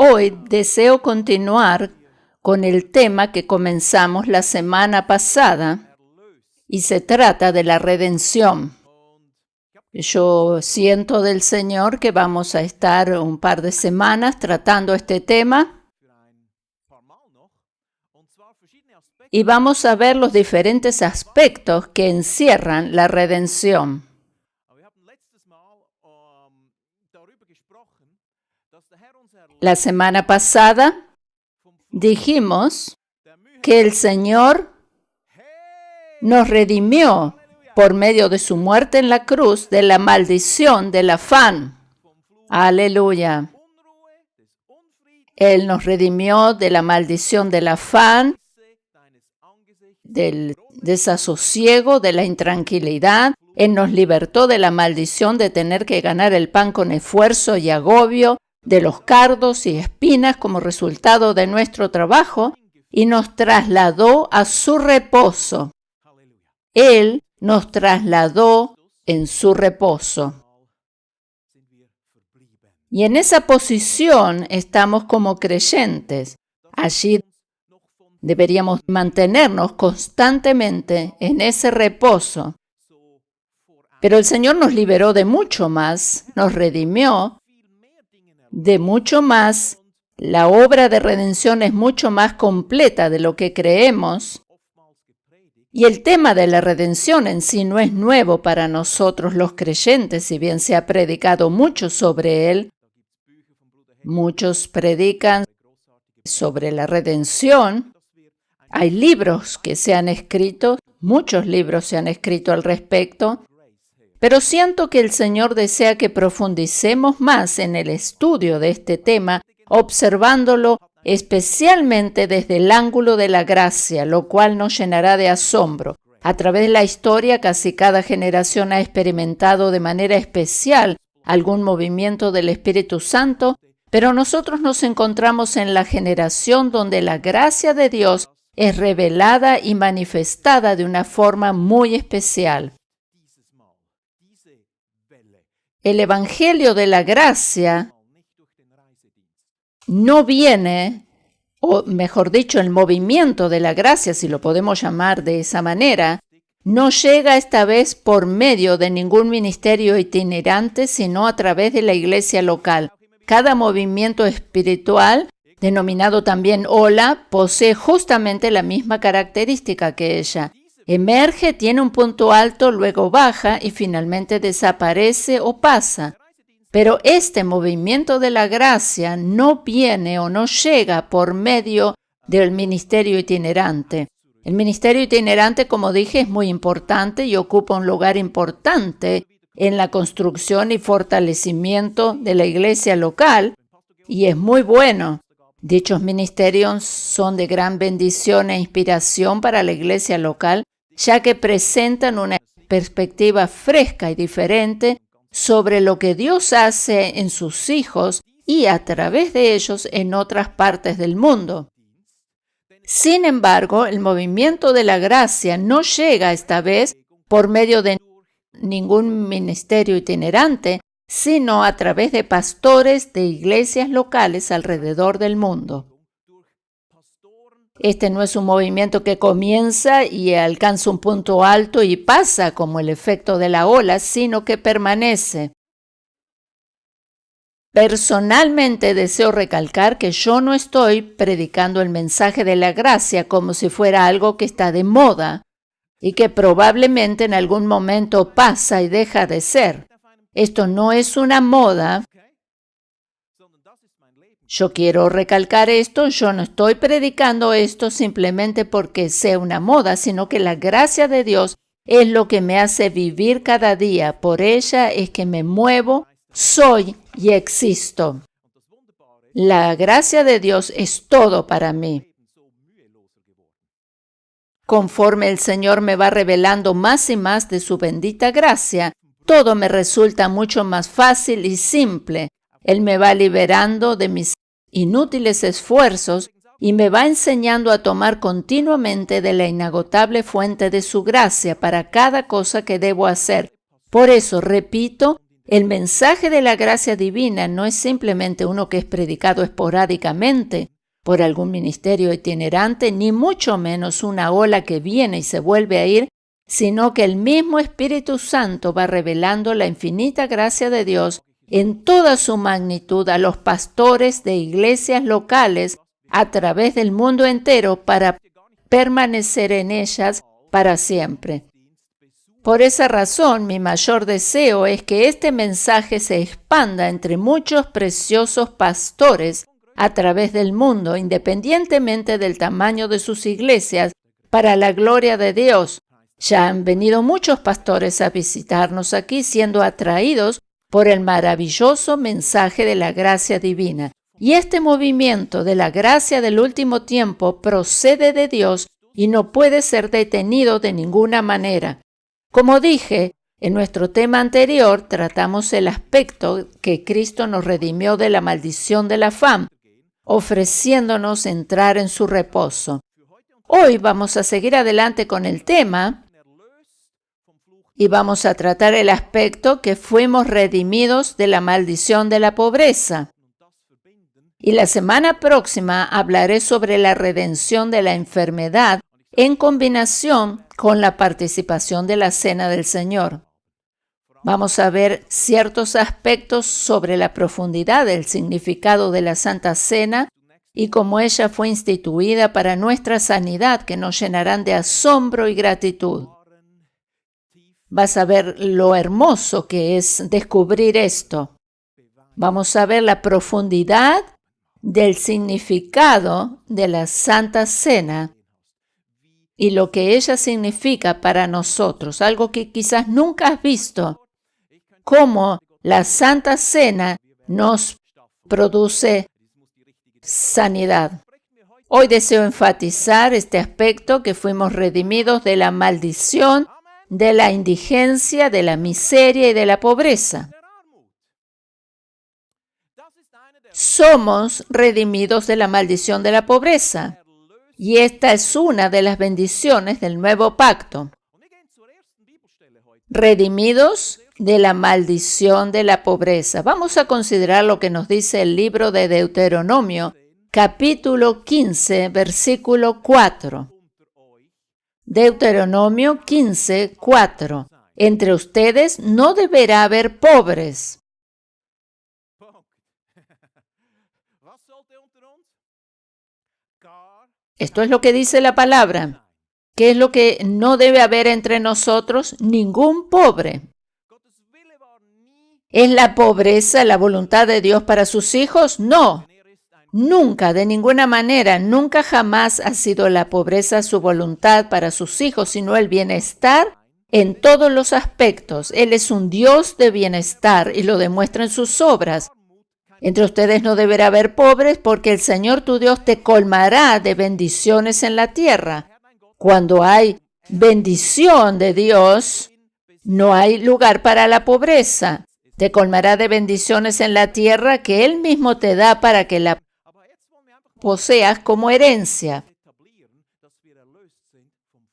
Hoy deseo continuar con el tema que comenzamos la semana pasada y se trata de la redención. Yo siento del Señor que vamos a estar un par de semanas tratando este tema y vamos a ver los diferentes aspectos que encierran la redención. La semana pasada dijimos que el Señor nos redimió por medio de su muerte en la cruz de la maldición del afán. Aleluya. Él nos redimió de la maldición del afán, del desasosiego, de la intranquilidad. Él nos libertó de la maldición de tener que ganar el pan con esfuerzo y agobio, de los cardos y espinas como resultado de nuestro trabajo, y nos trasladó a su reposo. Él nos trasladó en su reposo. Y en esa posición estamos como creyentes. Allí deberíamos mantenernos constantemente en ese reposo. Pero el Señor nos liberó de mucho más, nos redimió de mucho más. La obra de redención es mucho más completa de lo que creemos. Y el tema de la redención en sí no es nuevo para nosotros los creyentes, si bien se ha predicado mucho sobre él. Muchos predican sobre la redención. Hay libros que se han escrito, muchos libros se han escrito al respecto. Pero siento que el Señor desea que profundicemos más en el estudio de este tema, observándolo especialmente desde el ángulo de la gracia, lo cual nos llenará de asombro. A través de la historia, casi cada generación ha experimentado de manera especial algún movimiento del Espíritu Santo, pero nosotros nos encontramos en la generación donde la gracia de Dios es revelada y manifestada de una forma muy especial. El Evangelio de la gracia no viene, o mejor dicho, el movimiento de la gracia, si lo podemos llamar de esa manera, no llega esta vez por medio de ningún ministerio itinerante, sino a través de la iglesia local. Cada movimiento espiritual, denominado también ola, posee justamente la misma característica que ella. Emerge, tiene un punto alto, luego baja y finalmente desaparece o pasa. Pero este movimiento de la gracia no viene o no llega por medio del ministerio itinerante. El ministerio itinerante, como dije, es muy importante y ocupa un lugar importante en la construcción y fortalecimiento de la iglesia local, y es muy bueno. Dichos ministerios son de gran bendición e inspiración para la iglesia local, ya que presentan una perspectiva fresca y diferente sobre lo que Dios hace en sus hijos y a través de ellos en otras partes del mundo. Sin embargo, el movimiento de la gracia no llega esta vez por medio de ningún ministerio itinerante, sino a través de pastores de iglesias locales alrededor del mundo. Este no es un movimiento que comienza y alcanza un punto alto y pasa como el efecto de la ola, sino que permanece. Personalmente deseo recalcar que yo no estoy predicando el mensaje de la gracia como si fuera algo que está de moda y que probablemente en algún momento pasa y deja de ser. Esto no es una moda. Yo quiero recalcar esto, yo no estoy predicando esto simplemente porque sea una moda, sino que la gracia de Dios es lo que me hace vivir cada día. Por ella es que me muevo, soy y existo. La gracia de Dios es todo para mí. Conforme el Señor me va revelando más y más de su bendita gracia, todo me resulta mucho más fácil y simple. Él me va liberando de mis inútiles esfuerzos y me va enseñando a tomar continuamente de la inagotable fuente de su gracia para cada cosa que debo hacer. Por eso, repito, El mensaje de la gracia divina no es simplemente uno que es predicado esporádicamente por algún ministerio itinerante, ni mucho menos una ola que viene y se vuelve a ir, sino que el mismo Espíritu Santo va revelando la infinita gracia de Dios en toda su magnitud a los pastores de iglesias locales a través del mundo entero para permanecer en ellas para siempre. Por esa razón, mi mayor deseo es que este mensaje se expanda entre muchos preciosos pastores a través del mundo, independientemente del tamaño de sus iglesias, para la gloria de Dios. Ya han venido muchos pastores a visitarnos aquí, siendo atraídos por el maravilloso mensaje de la gracia divina. Y este movimiento de la gracia del último tiempo procede de Dios y no puede ser detenido de ninguna manera. Como dije, en nuestro tema anterior tratamos el aspecto que Cristo nos redimió de la maldición de la fam, ofreciéndonos entrar en su reposo. Hoy vamos a seguir adelante con el tema y vamos a tratar el aspecto que fuimos redimidos de la maldición de la pobreza. Y la semana próxima hablaré sobre la redención de la enfermedad en combinación con la participación de la Cena del Señor. Vamos a ver ciertos aspectos sobre la profundidad del significado de la Santa Cena y cómo ella fue instituida para nuestra sanidad, que nos llenarán de asombro y gratitud. Vas a ver lo hermoso que es descubrir esto. Vamos a ver la profundidad del significado de la Santa Cena y lo que ella significa para nosotros, algo que quizás nunca has visto, cómo la Santa Cena nos produce sanidad. Hoy deseo enfatizar este aspecto que fuimos redimidos de la maldición, de la indigencia, de la miseria y de la pobreza. Somos redimidos de la maldición de la pobreza. Y esta es una de las bendiciones del nuevo pacto. Redimidos de la maldición de la pobreza. Vamos a considerar lo que nos dice el libro de Deuteronomio, capítulo 15, versículo 4. Deuteronomio 15, 4. Entre ustedes no deberá haber pobres. Esto es lo que dice la palabra. ¿Qué es lo que no debe haber entre nosotros? Ningún pobre. ¿Es la pobreza la voluntad de Dios para sus hijos? No. Nunca, de ninguna manera, nunca jamás ha sido la pobreza su voluntad para sus hijos, sino el bienestar en todos los aspectos. Él es un Dios de bienestar y lo demuestra en sus obras. Entre ustedes no deberá haber pobres, porque el Señor tu Dios te colmará de bendiciones en la tierra. Cuando hay bendición de Dios, no hay lugar para la pobreza. Te colmará de bendiciones en la tierra que Él mismo te da para que la poseas como herencia.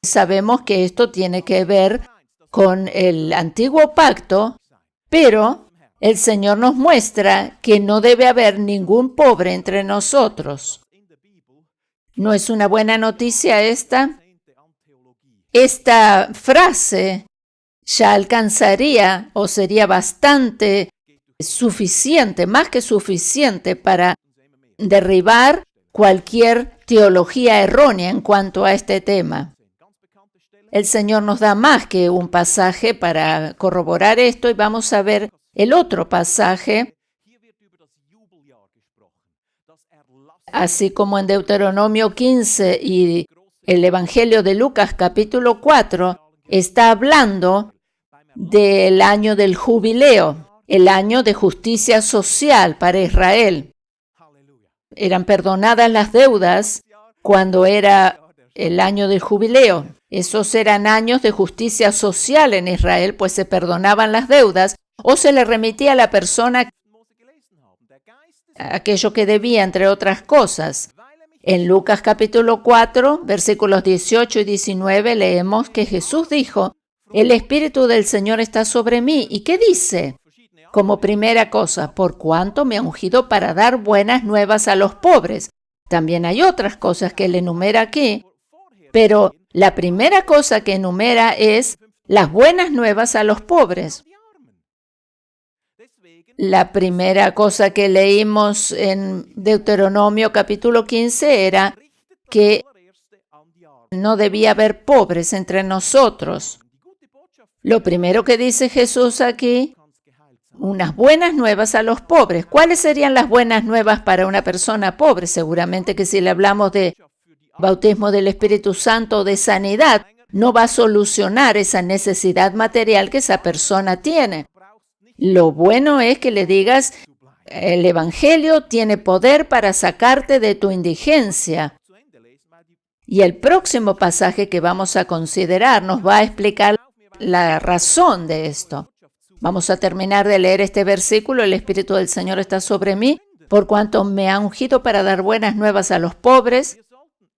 Sabemos que esto tiene que ver con el antiguo pacto, pero el Señor nos muestra que no debe haber ningún pobre entre nosotros. ¿No es una buena noticia esta? Esta frase ya alcanzaría o sería bastante suficiente, más que suficiente para derribar cualquier teología errónea en cuanto a este tema. El Señor nos da más que un pasaje para corroborar esto y vamos a ver el otro pasaje, así como en Deuteronomio 15 y el Evangelio de Lucas capítulo 4, está hablando del año del jubileo, el año de justicia social para Israel. Eran perdonadas las deudas cuando era el año del jubileo. Esos eran años de justicia social en Israel, pues se perdonaban las deudas o se le remitía a la persona aquello que debía, entre otras cosas. En Lucas capítulo 4, versículos 18 y 19, leemos que Jesús dijo, el Espíritu del Señor está sobre mí. ¿Y qué dice? como primera cosa, por cuanto me ha ungido para dar buenas nuevas a los pobres. También hay otras cosas que él enumera aquí, pero la primera cosa que enumera es las buenas nuevas a los pobres. La primera cosa que leímos en Deuteronomio capítulo 15 era que no debía haber pobres entre nosotros. Lo primero que dice Jesús aquí, unas buenas nuevas a los pobres. ¿Cuáles serían las buenas nuevas para una persona pobre? Seguramente que si le hablamos de bautismo del Espíritu Santo o de sanidad, no va a solucionar esa necesidad material que esa persona tiene. Lo bueno es que le digas, el Evangelio tiene poder para sacarte de tu indigencia. Y el próximo pasaje que vamos a considerar nos va a explicar la razón de esto. Vamos a terminar de leer este versículo. El Espíritu del Señor está sobre mí, por cuanto me ha ungido para dar buenas nuevas a los pobres.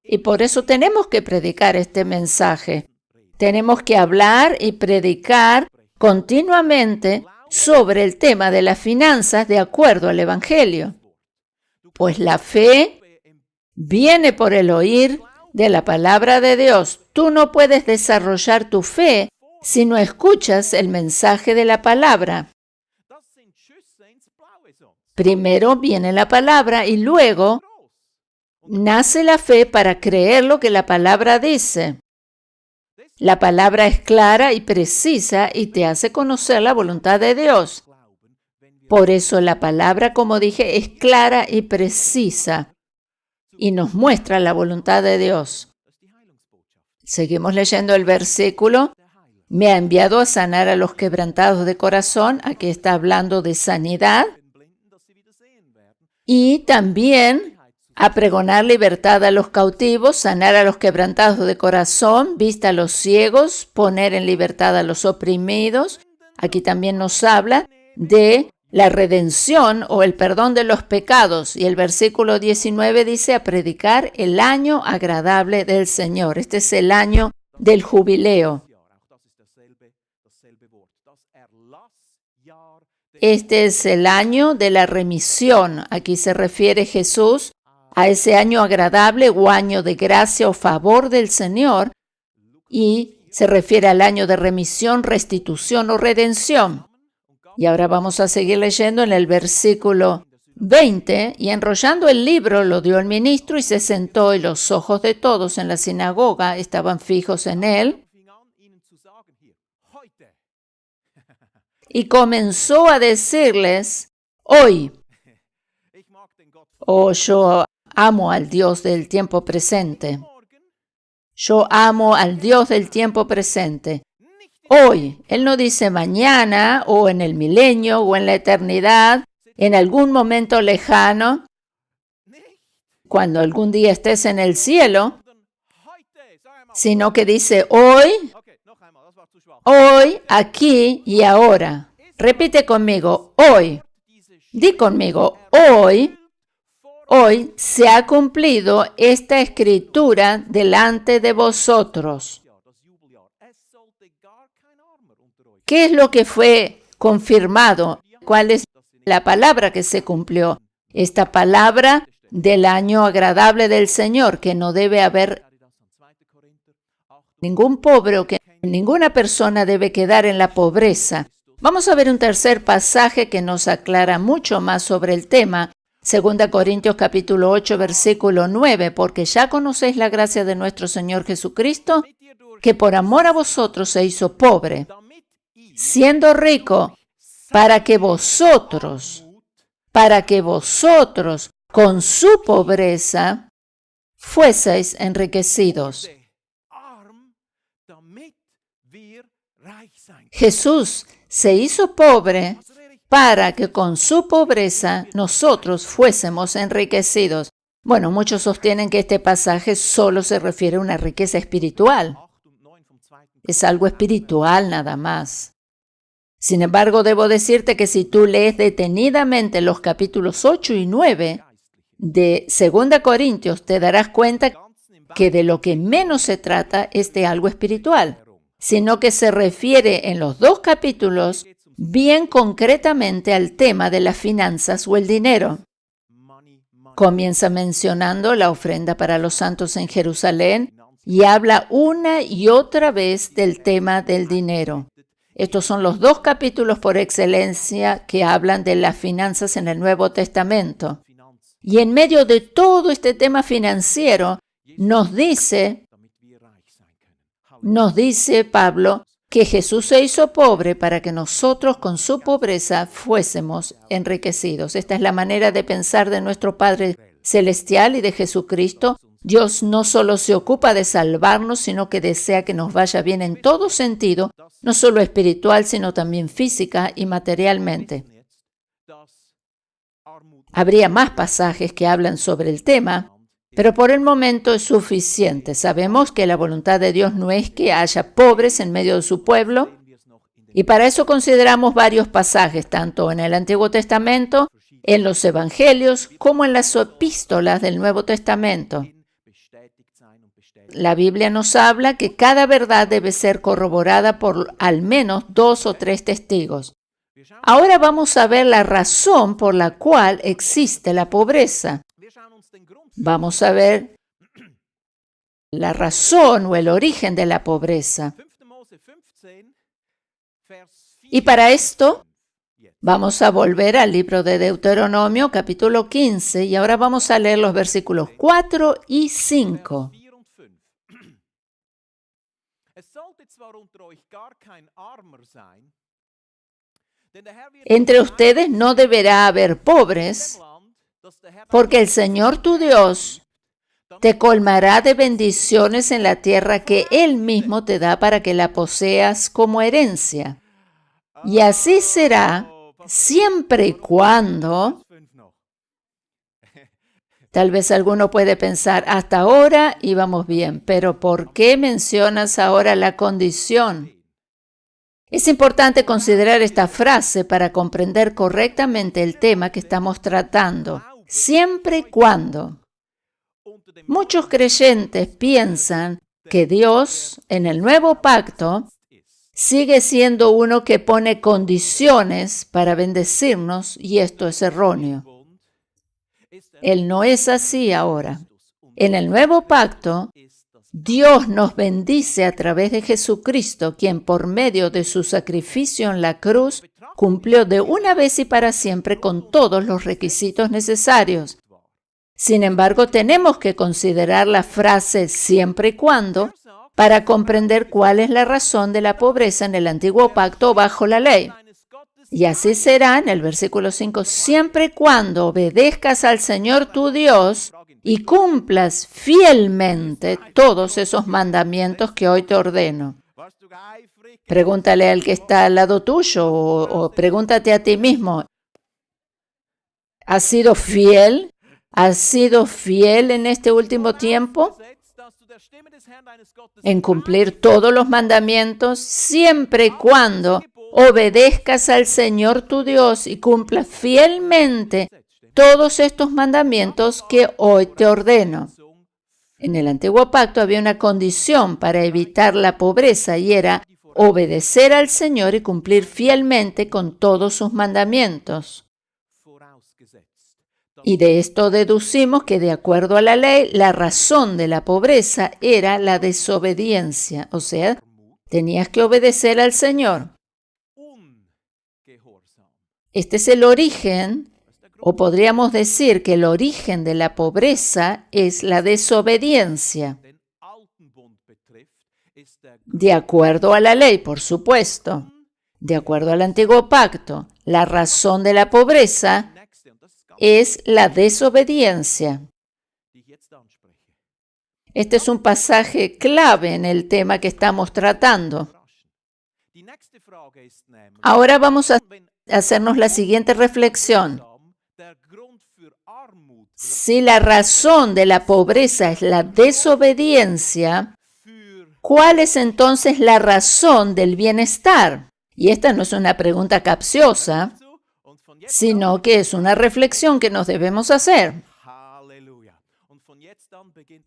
Y por eso tenemos que predicar este mensaje. Tenemos que hablar y predicar continuamente sobre el tema de las finanzas de acuerdo al Evangelio. Pues la fe viene por el oír de la palabra de Dios. Tú no puedes desarrollar tu fe si no escuchas el mensaje de la palabra. Primero viene la palabra y luego nace la fe para creer lo que la palabra dice. La palabra es clara y precisa y te hace conocer la voluntad de Dios. Por eso la palabra, como dije, es clara y precisa y nos muestra la voluntad de Dios. Seguimos leyendo el versículo. Me ha enviado a sanar a los quebrantados de corazón. Aquí está hablando de sanidad. Y también a pregonar libertad a los cautivos, sanar a los quebrantados de corazón, vista a los ciegos, poner en libertad a los oprimidos. Aquí también nos habla de la redención o el perdón de los pecados. Y el versículo 19 dice a predicar el año agradable del Señor. Este es el año del jubileo. Este es el año de la remisión. Aquí se refiere Jesús a ese año agradable o año de gracia o favor del Señor, y se refiere al año de remisión, restitución o redención. Y ahora vamos a seguir leyendo en el versículo 20. Y enrollando el libro lo dio el ministro y se sentó, y los ojos de todos en la sinagoga estaban fijos en él. Y comenzó a decirles, hoy, yo amo al Dios del tiempo presente. Yo amo al Dios del tiempo presente. Hoy, Él no dice mañana o en el milenio o en la eternidad, en algún momento lejano, cuando algún día estés en el cielo, sino que dice hoy, aquí y ahora. Repite conmigo, hoy. Di conmigo, hoy se ha cumplido esta escritura delante de vosotros. ¿Qué es lo que fue confirmado? ¿Cuál es la palabra que se cumplió? Esta palabra del año agradable del Señor, que no debe haber ningún pobre o que ninguna persona debe quedar en la pobreza. Vamos a ver un tercer pasaje que nos aclara mucho más sobre el tema. 2 Corintios capítulo 8, versículo 9, porque ya conocéis la gracia de nuestro Señor Jesucristo, que por amor a vosotros se hizo pobre, siendo rico, para que vosotros, con su pobreza, fueseis enriquecidos. Jesús se hizo pobre para que con su pobreza nosotros fuésemos enriquecidos. Bueno, muchos sostienen que este pasaje solo se refiere a una riqueza espiritual. Es algo espiritual nada más. Sin embargo, debo decirte que si tú lees detenidamente los capítulos 8 y 9 de 2 Corintios, te darás cuenta que de lo que menos se trata es de algo espiritual, sino que se refiere en los dos capítulos bien concretamente al tema de las finanzas o el dinero. Comienza mencionando la ofrenda para los santos en Jerusalén y habla una y otra vez del tema del dinero. Estos son los dos capítulos por excelencia que hablan de las finanzas en el Nuevo Testamento. Y en medio de todo este tema financiero, nos dice Pablo que Jesús se hizo pobre para que nosotros con su pobreza fuésemos enriquecidos. Esta es la manera de pensar de nuestro Padre Celestial y de Jesucristo. Dios no solo se ocupa de salvarnos, sino que desea que nos vaya bien en todo sentido, no solo espiritual, sino también física y materialmente. Habría más pasajes que hablan sobre el tema, pero por el momento es suficiente. Sabemos que la voluntad de Dios no es que haya pobres en medio de su pueblo, y para eso consideramos varios pasajes, tanto en el Antiguo Testamento, en los Evangelios, como en las epístolas del Nuevo Testamento. La Biblia nos habla que cada verdad debe ser corroborada por al menos 2 o 3 testigos. Ahora vamos a ver la razón por la cual existe la pobreza. Vamos a ver la razón o el origen de la pobreza. Y para esto vamos a volver al libro de Deuteronomio, capítulo 15, y ahora vamos a leer los versículos 4 y 5. Entre ustedes no deberá haber pobres, porque el Señor tu Dios te colmará de bendiciones en la tierra que Él mismo te da para que la poseas como herencia. Y así será siempre y cuando... Tal vez alguno puede pensar, hasta ahora íbamos bien, pero ¿por qué mencionas ahora la condición? Es importante considerar esta frase para comprender correctamente el tema que estamos tratando. Siempre y cuando. Muchos creyentes piensan que Dios, en el nuevo pacto, sigue siendo uno que pone condiciones para bendecirnos, y esto es erróneo. Él no es así ahora. En el nuevo pacto, Dios nos bendice a través de Jesucristo, quien por medio de su sacrificio en la cruz cumplió de una vez y para siempre con todos los requisitos necesarios. Sin embargo, tenemos que considerar la frase siempre y cuando para comprender cuál es la razón de la pobreza en el antiguo pacto bajo la ley. Y así será en el versículo 5, siempre y cuando obedezcas al Señor tu Dios y cumplas fielmente todos esos mandamientos que hoy te ordeno. Pregúntale al que está al lado tuyo o pregúntate a ti mismo, ¿has sido fiel? ¿Has sido fiel en este último tiempo en cumplir todos los mandamientos siempre y cuando obedezcas al Señor tu Dios y cumplas fielmente todos estos mandamientos que hoy te ordeno? En el antiguo pacto había una condición para evitar la pobreza y era obedecer al Señor y cumplir fielmente con todos sus mandamientos. Y de esto deducimos que de acuerdo a la ley, la razón de la pobreza era la desobediencia, o sea, tenías que obedecer al Señor. Este es el origen, o podríamos decir que el origen de la pobreza es la desobediencia. De acuerdo a la ley, por supuesto. De acuerdo al antiguo pacto, la razón de la pobreza es la desobediencia. Este es un pasaje clave en el tema que estamos tratando. Ahora vamos a hacernos la siguiente reflexión. Si la razón de la pobreza es la desobediencia, ¿cuál es entonces la razón del bienestar? Y esta no es una pregunta capciosa, sino que es una reflexión que nos debemos hacer.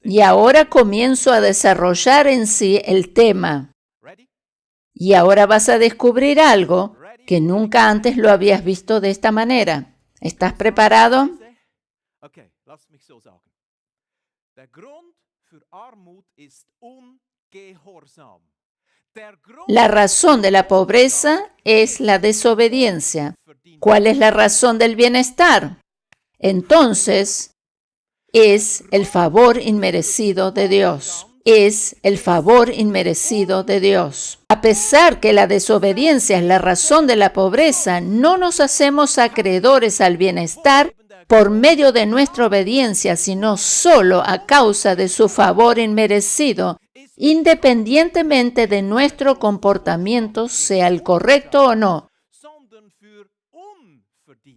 Y ahora comienzo a desarrollar en sí el tema. Y ahora vas a descubrir algo que nunca antes lo habías visto de esta manera. ¿Estás preparado? Okay, lass mich so sagen. Der Grund für Armut ist Ungehorsam. La razón de la pobreza es la desobediencia. ¿Cuál es la razón del bienestar? Entonces, es el favor inmerecido de Dios. Es el favor inmerecido de Dios. A pesar que la desobediencia es la razón de la pobreza, no nos hacemos acreedores al bienestar por medio de nuestra obediencia, sino solo a causa de su favor inmerecido, independientemente de nuestro comportamiento, sea el correcto o no.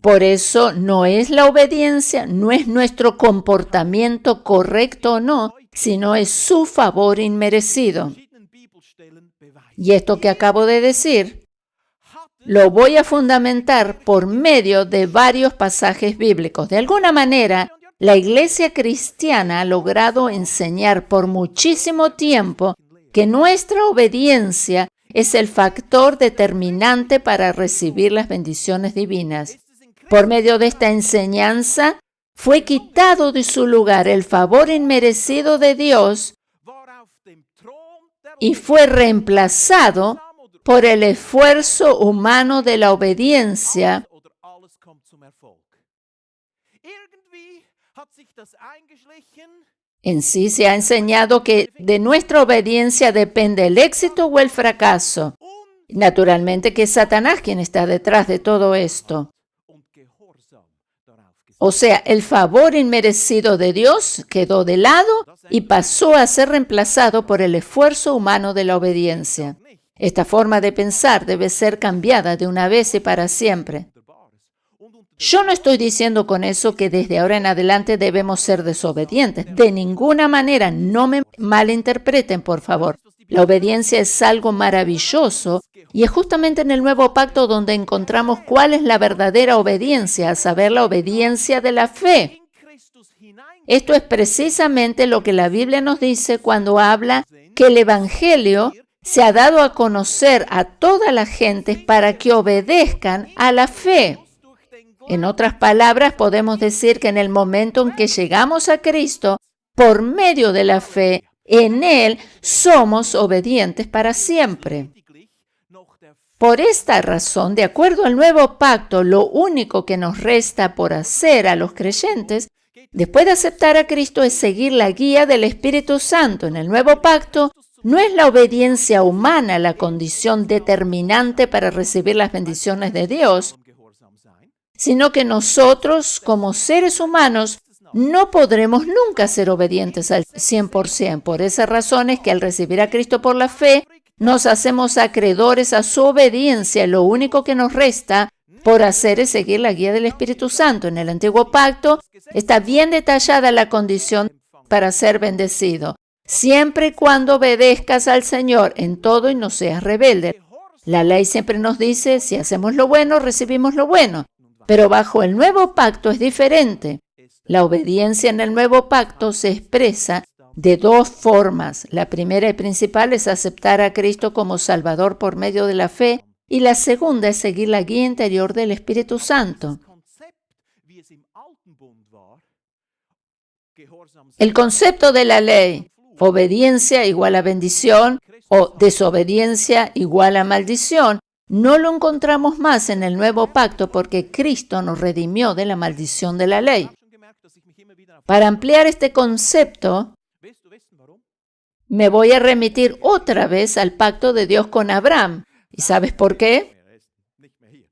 Por eso no es la obediencia, no es nuestro comportamiento correcto o no, sino es su favor inmerecido. Y esto que acabo de decir, lo voy a fundamentar por medio de varios pasajes bíblicos. De alguna manera, la iglesia cristiana ha logrado enseñar por muchísimo tiempo que nuestra obediencia es el factor determinante para recibir las bendiciones divinas. Por medio de esta enseñanza, fue quitado de su lugar el favor inmerecido de Dios y fue reemplazado por el esfuerzo humano de la obediencia. En sí se ha enseñado que de nuestra obediencia depende el éxito o el fracaso. Naturalmente que es Satanás quien está detrás de todo esto. O sea, el favor inmerecido de Dios quedó de lado y pasó a ser reemplazado por el esfuerzo humano de la obediencia. Esta forma de pensar debe ser cambiada de una vez y para siempre. Yo no estoy diciendo con eso que desde ahora en adelante debemos ser desobedientes. De ninguna manera, no me malinterpreten, por favor. La obediencia es algo maravilloso y es justamente en el Nuevo Pacto donde encontramos cuál es la verdadera obediencia, a saber, la obediencia de la fe. Esto es precisamente lo que la Biblia nos dice cuando habla que el Evangelio se ha dado a conocer a todas las gentes para que obedezcan a la fe. En otras palabras, podemos decir que en el momento en que llegamos a Cristo, por medio de la fe, en Él somos obedientes para siempre. Por esta razón, de acuerdo al nuevo pacto, lo único que nos resta por hacer a los creyentes, después de aceptar a Cristo, es seguir la guía del Espíritu Santo. En el nuevo pacto, no es la obediencia humana la condición determinante para recibir las bendiciones de Dios, sino que nosotros, como seres humanos, no podremos nunca ser obedientes al 100%. Por esa razón es que al recibir a Cristo por la fe, nos hacemos acreedores a su obediencia. Lo único que nos resta por hacer es seguir la guía del Espíritu Santo. En el Antiguo Pacto está bien detallada la condición para ser bendecido. Siempre y cuando obedezcas al Señor en todo y no seas rebelde. La ley siempre nos dice, si hacemos lo bueno, recibimos lo bueno. Pero bajo el nuevo pacto es diferente. La obediencia en el nuevo pacto se expresa de dos formas. La primera y principal es aceptar a Cristo como Salvador por medio de la fe, y la segunda es seguir la guía interior del Espíritu Santo. El concepto de la ley, obediencia igual a bendición o desobediencia igual a maldición, no lo encontramos más en el nuevo pacto porque Cristo nos redimió de la maldición de la ley. Para ampliar este concepto, me voy a remitir otra vez al pacto de Dios con Abraham. ¿Y sabes por qué?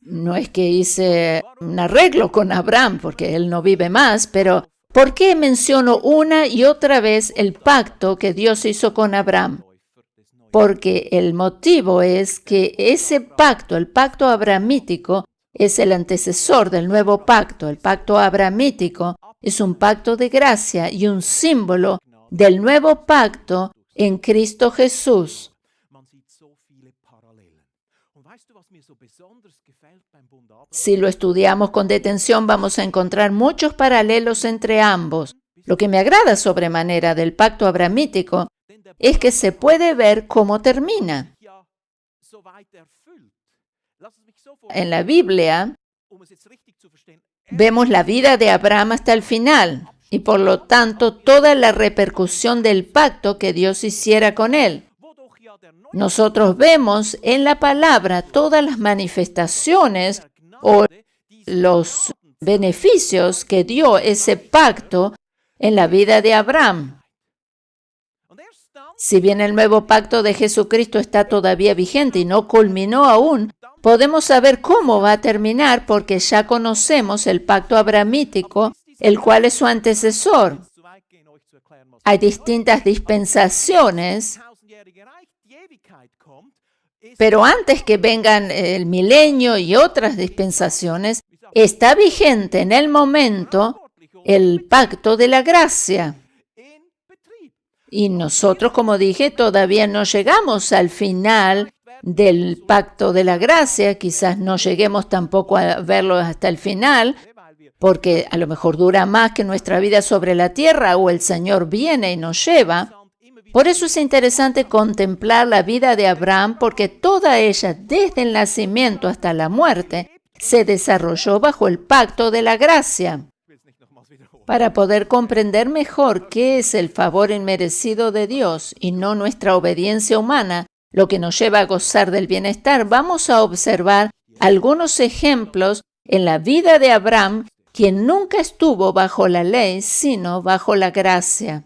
No es que hice un arreglo con Abraham porque él no vive más, pero ¿por qué menciono una y otra vez el pacto que Dios hizo con Abraham? Porque el motivo es que ese pacto, el pacto abrahamítico, es el antecesor del nuevo pacto. El pacto abrahamítico es un pacto de gracia y un símbolo del nuevo pacto en Cristo Jesús. Si lo estudiamos con detención, vamos a encontrar muchos paralelos entre ambos. Lo que me agrada sobremanera del pacto abrahamítico es que se puede ver cómo termina. en la Biblia, vemos la vida de Abraham hasta el final y por lo tanto toda la repercusión del pacto que Dios hiciera con él. Nosotros vemos en la palabra todas las manifestaciones o los beneficios que dio ese pacto en la vida de Abraham. Si bien el nuevo pacto de Jesucristo está todavía vigente y no culminó aún, podemos saber cómo va a terminar porque ya conocemos el pacto abrahamítico, el cual es su antecesor. Hay distintas dispensaciones, pero antes que vengan el milenio y otras dispensaciones, está vigente en el momento el pacto de la gracia. Y nosotros, como dije, todavía no llegamos al final del pacto de la gracia. Quizás no lleguemos tampoco a verlo hasta el final, porque a lo mejor dura más que nuestra vida sobre la tierra o el Señor viene y nos lleva. Por eso es interesante contemplar la vida de Abraham, porque toda ella, desde el nacimiento hasta la muerte, se desarrolló bajo el pacto de la gracia. Para poder comprender mejor qué es el favor inmerecido de Dios y no nuestra obediencia humana, lo que nos lleva a gozar del bienestar, vamos a observar algunos ejemplos en la vida de Abraham, quien nunca estuvo bajo la ley, sino bajo la gracia.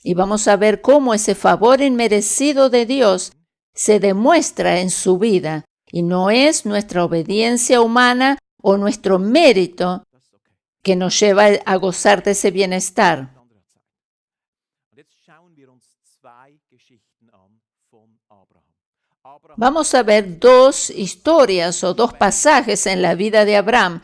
Y vamos a ver cómo ese favor inmerecido de Dios se demuestra en su vida, y no es nuestra obediencia humana o nuestro mérito que nos lleva a gozar de ese bienestar. Vamos a ver dos historias o dos pasajes en la vida de Abraham.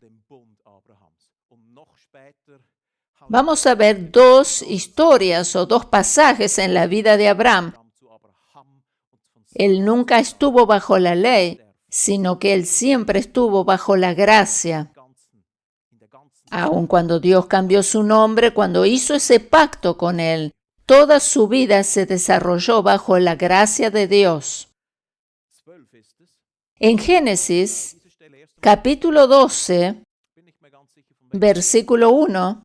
Vamos a ver dos historias o dos pasajes en la vida de Abraham. Él nunca estuvo bajo la ley, sino que él siempre estuvo bajo la gracia. Aun cuando Dios cambió su nombre, cuando hizo ese pacto con él, toda su vida se desarrolló bajo la gracia de Dios. En Génesis, capítulo 12, versículo 1,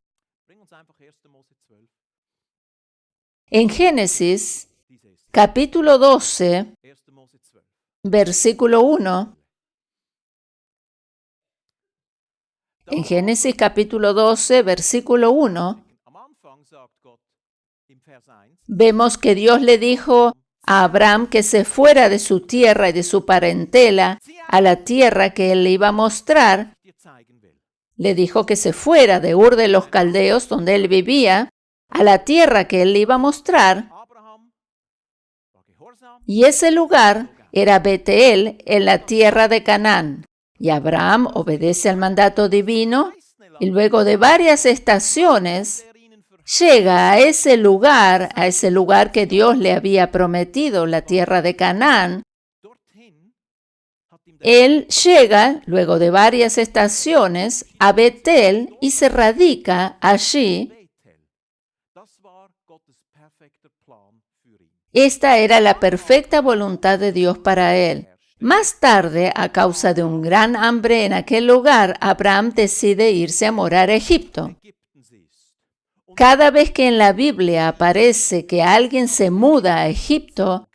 en Génesis, capítulo 12, versículo 1, en Génesis capítulo 12, versículo 1, vemos que Dios le dijo a Abraham que se fuera de su tierra y de su parentela a la tierra que él le iba a mostrar. Le dijo que se fuera de Ur de los Caldeos, donde él vivía, a la tierra que él le iba a mostrar. Y ese lugar era Betel, en la tierra de Canaán. Y Abraham obedece al mandato divino y luego de varias estaciones llega a ese lugar que Dios le había prometido, la tierra de Canaán. Él llega, luego de varias estaciones, a Betel y se radica allí. Esta era la perfecta voluntad de Dios para él. Más tarde, a causa de un gran hambre en aquel lugar, Abraham decide irse a morar a Egipto. Cada vez que en la Biblia aparece que alguien se muda a Egipto,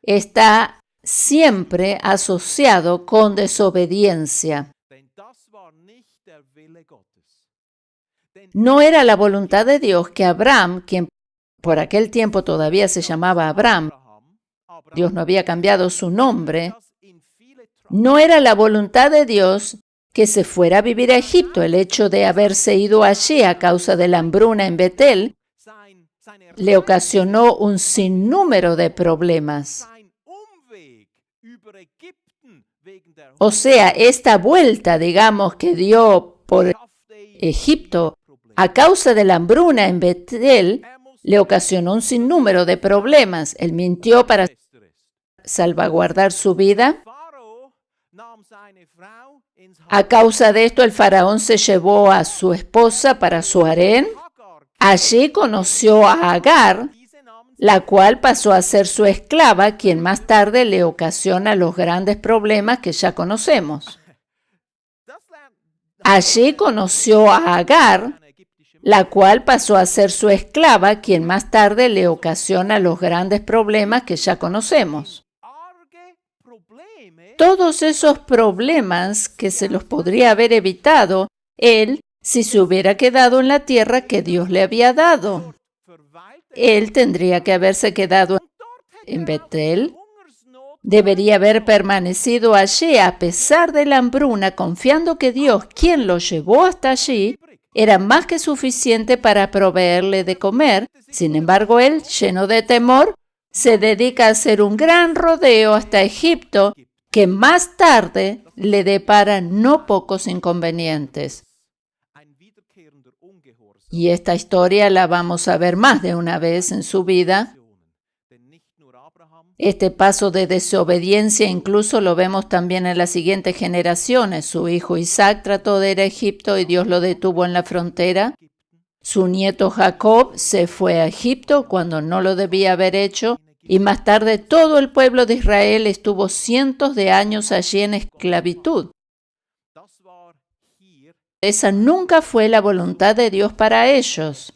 está siempre asociado con desobediencia. No era la voluntad de Dios que Abraham, quien por aquel tiempo todavía se llamaba Abraham, Dios no había cambiado su nombre, no era la voluntad de Dios que se fuera a vivir a Egipto. El hecho de haberse ido allí a causa de la hambruna en Betel le ocasionó un sinnúmero de problemas. O sea, esta vuelta, digamos, que dio por Egipto a causa de la hambruna en Betel le ocasionó un sinnúmero de problemas. Él mintió para salvaguardar su vida. A causa de esto, el faraón se llevó a su esposa para su harén. Allí conoció a Agar, la cual pasó a ser su esclava, quien más tarde le ocasiona los grandes problemas que ya conocemos. Allí conoció a Agar, la cual pasó a ser su esclava, quien más tarde le ocasiona los grandes problemas que ya conocemos. Todos esos problemas que se los podría haber evitado él si se hubiera quedado en la tierra que Dios le había dado. Él tendría que haberse quedado en Betel. Debería haber permanecido allí a pesar de la hambruna, confiando que Dios, quien lo llevó hasta allí, era más que suficiente para proveerle de comer. Sin embargo, él, lleno de temor, se dedica a hacer un gran rodeo hasta Egipto, que más tarde le depara no pocos inconvenientes. Y esta historia la vamos a ver más de una vez en su vida. Este paso de desobediencia incluso lo vemos también en las siguientes generaciones. Su hijo Isaac trató de ir a Egipto y Dios lo detuvo en la frontera. Su nieto Jacob se fue a Egipto cuando no lo debía haber hecho. Y más tarde todo el pueblo de Israel estuvo cientos de años allí en esclavitud. Esa nunca fue la voluntad de Dios para ellos.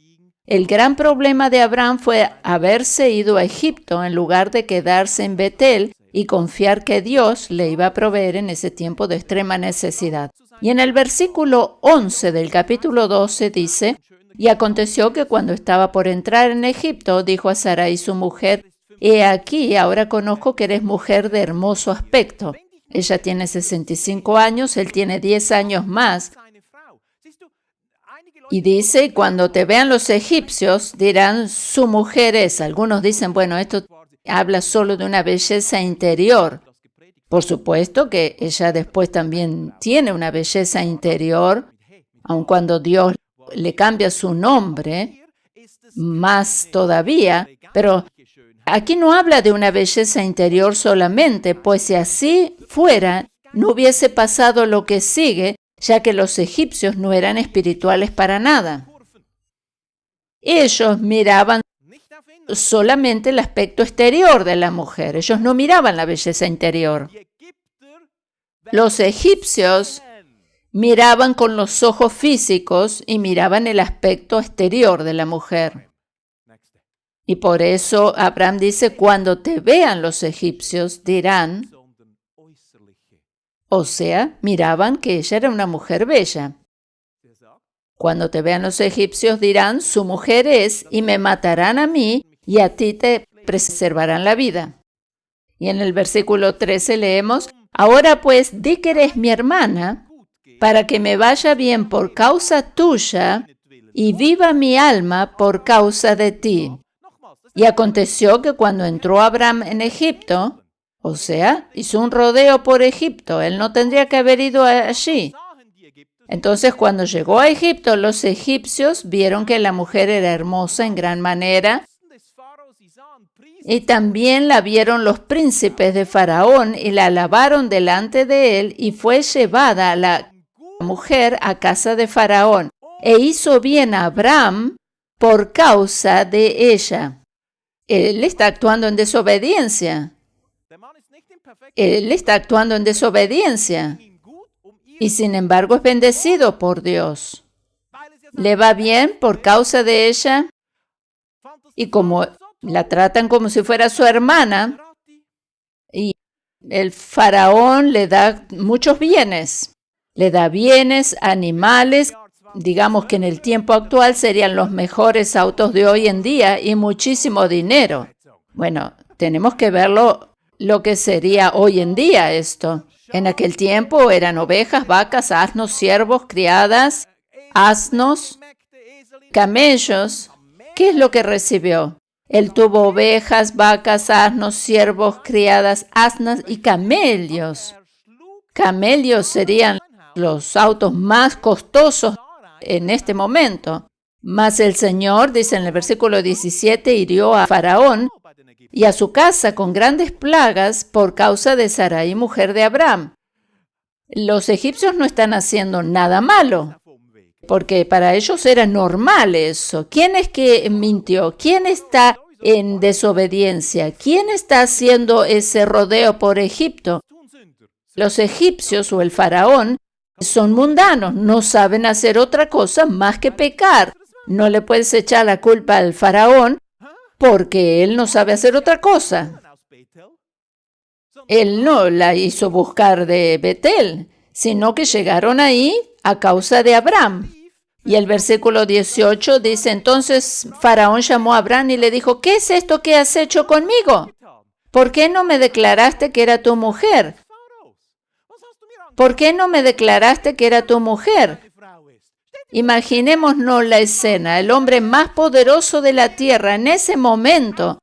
El gran problema de Abraham fue haberse ido a Egipto en lugar de quedarse en Betel y confiar que Dios le iba a proveer en ese tiempo de extrema necesidad. Y en el versículo 11 del capítulo 12 dice, y aconteció que cuando estaba por entrar en Egipto, dijo a Sarai su mujer, he aquí, ahora conozco que eres mujer de hermoso aspecto. Ella tiene 65 años, él tiene 10 años más. Y dice, cuando te vean los egipcios, dirán, su mujer es. Algunos dicen, bueno, esto habla solo de una belleza interior. Por supuesto que ella después también tiene una belleza interior, aun cuando Dios le cambia su nombre, más todavía. Pero aquí no habla de una belleza interior solamente, pues si así fuera, no hubiese pasado lo que sigue, ya que los egipcios no eran espirituales para nada. Ellos miraban solamente el aspecto exterior de la mujer. Ellos no miraban la belleza interior. Los egipcios miraban con los ojos físicos y miraban el aspecto exterior de la mujer. Y por eso Abraham dice, cuando te vean los egipcios, dirán, o sea, miraban que ella era una mujer bella. Cuando te vean los egipcios dirán, su mujer es, y me matarán a mí, y a ti te preservarán la vida. Y en el versículo 13 leemos, ahora pues, di que eres mi hermana, para que me vaya bien por causa tuya, y viva mi alma por causa de ti. Y aconteció que cuando entró Abraham en Egipto, o sea, hizo un rodeo por Egipto. Él no tendría que haber ido allí. Entonces, cuando llegó a Egipto, los egipcios vieron que la mujer era hermosa en gran manera. Y también la vieron los príncipes de Faraón y la alabaron delante de él. Y fue llevada la mujer a casa de Faraón. E hizo bien a Abraham por causa de ella. Él está actuando en desobediencia. Él está actuando en desobediencia y sin embargo es bendecido por Dios. Le va bien por causa de ella y como la tratan como si fuera su hermana y el faraón le da muchos bienes. Le da bienes, animales, digamos que en el tiempo actual serían los mejores autos de hoy en día y muchísimo dinero. Bueno, tenemos que verlo lo que sería hoy en día esto. En aquel tiempo eran ovejas, vacas, asnos, siervos, criadas, asnos, camellos. ¿Qué es lo que recibió? Él tuvo ovejas, vacas, asnos, siervos, criadas, asnas y camellos. Camellos serían los autos más costosos en este momento. Mas el Señor, dice en el versículo 17, hirió a Faraón y a su casa con grandes plagas por causa de Sarai, mujer de Abraham. Los egipcios no están haciendo nada malo, porque para ellos era normal eso. ¿Quién es que mintió? ¿Quién está en desobediencia. ¿Quién está haciendo ese rodeo por Egipto? Los egipcios o el faraón son mundanos, no saben hacer otra cosa más que pecar. No le puedes echar la culpa al faraón porque él no sabe hacer otra cosa. Él no la hizo buscar de Betel, sino que llegaron ahí a causa de Abraham. Y el versículo 18 dice, entonces Faraón llamó a Abraham y le dijo, ¿qué es esto que has hecho conmigo? ¿Por qué no me declaraste que era tu mujer? ¿Por qué no me declaraste que era tu mujer? Imaginémonos la escena, el hombre más poderoso de la tierra en ese momento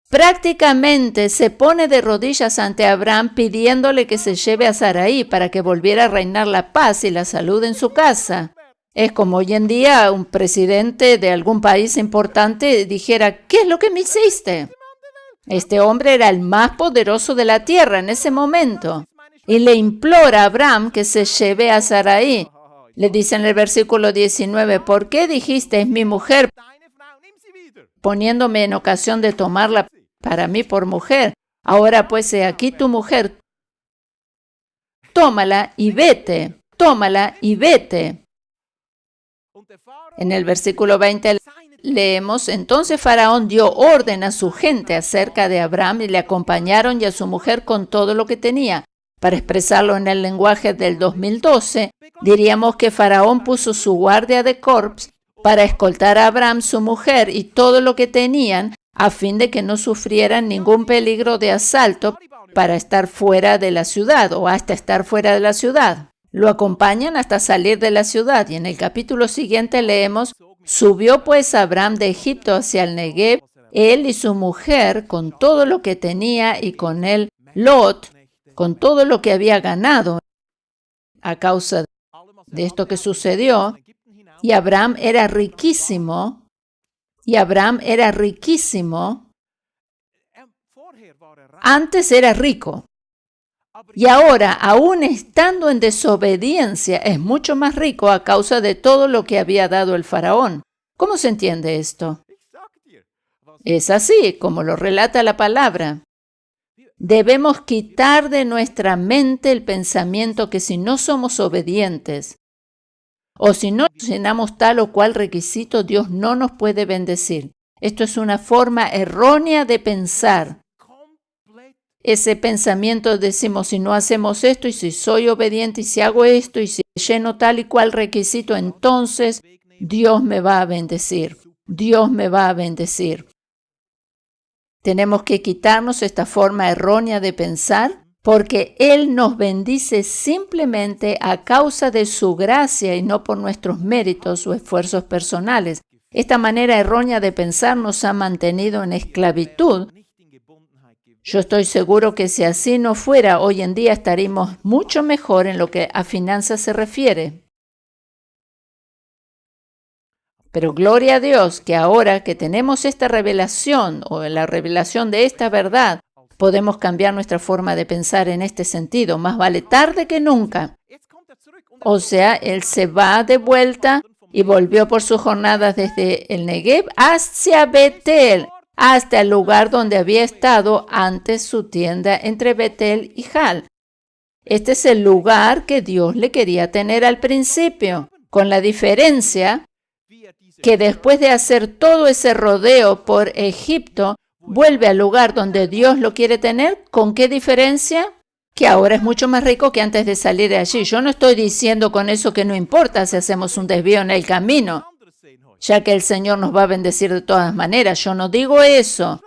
prácticamente se pone de rodillas ante Abraham pidiéndole que se lleve a Sarai para que volviera a reinar la paz y la salud en su casa. Es como hoy en día un presidente de algún país importante dijera, ¿qué es lo que me hiciste? Este hombre era el más poderoso de la tierra en ese momento y le implora a Abraham que se lleve a Sarai. Le dice en el versículo 19, ¿por qué dijiste es mi mujer, poniéndome en ocasión de tomarla para mí por mujer? Ahora pues he aquí tu mujer, tómala y vete, tómala y vete. En el versículo 20 leemos, entonces Faraón dio orden a su gente acerca de Abraham y le acompañaron y a su mujer con todo lo que tenía. Para expresarlo en el lenguaje del 2012, diríamos que Faraón puso su guardia de corps para escoltar a Abraham, su mujer y todo lo que tenían, a fin de que no sufrieran ningún peligro de asalto para estar fuera de la ciudad o hasta estar fuera de la ciudad. Lo acompañan hasta salir de la ciudad y en el capítulo siguiente leemos, subió pues Abraham de Egipto hacia el Negev, él y su mujer con todo lo que tenía y con él Lot, con todo lo que había ganado a causa de esto que sucedió. Y Abraham era riquísimo. Antes era rico. Y ahora, aún estando en desobediencia, es mucho más rico a causa de todo lo que había dado el faraón. ¿Cómo se entiende esto? Es así, como lo relata la palabra. Debemos quitar de nuestra mente el pensamiento que si no somos obedientes o si no llenamos tal o cual requisito, Dios no nos puede bendecir. Esto es una forma errónea de pensar. Ese pensamiento decimos, si no hacemos esto y si soy obediente y si hago esto y si lleno tal y cual requisito, entonces Dios me va a bendecir. Dios me va a bendecir. Tenemos que quitarnos esta forma errónea de pensar porque Él nos bendice simplemente a causa de su gracia y no por nuestros méritos o esfuerzos personales. Esta manera errónea de pensar nos ha mantenido en esclavitud. Yo estoy seguro que si así no fuera, hoy en día estaríamos mucho mejor en lo que a finanzas se refiere. Pero gloria a Dios que ahora que tenemos esta revelación o la revelación de esta verdad, podemos cambiar nuestra forma de pensar en este sentido. Más vale tarde que nunca. O sea, él se va de vuelta y volvió por sus jornadas desde el Negev hacia Betel, hasta el lugar donde había estado antes su tienda entre Betel y Jal. Este es el lugar que Dios le quería tener al principio, con la diferencia que después de hacer todo ese rodeo por Egipto, vuelve al lugar donde Dios lo quiere tener. ¿Con qué diferencia? Que ahora es mucho más rico que antes de salir de allí. Yo no estoy diciendo con eso que no importa si hacemos un desvío en el camino, ya que el Señor nos va a bendecir de todas maneras. Yo no digo eso.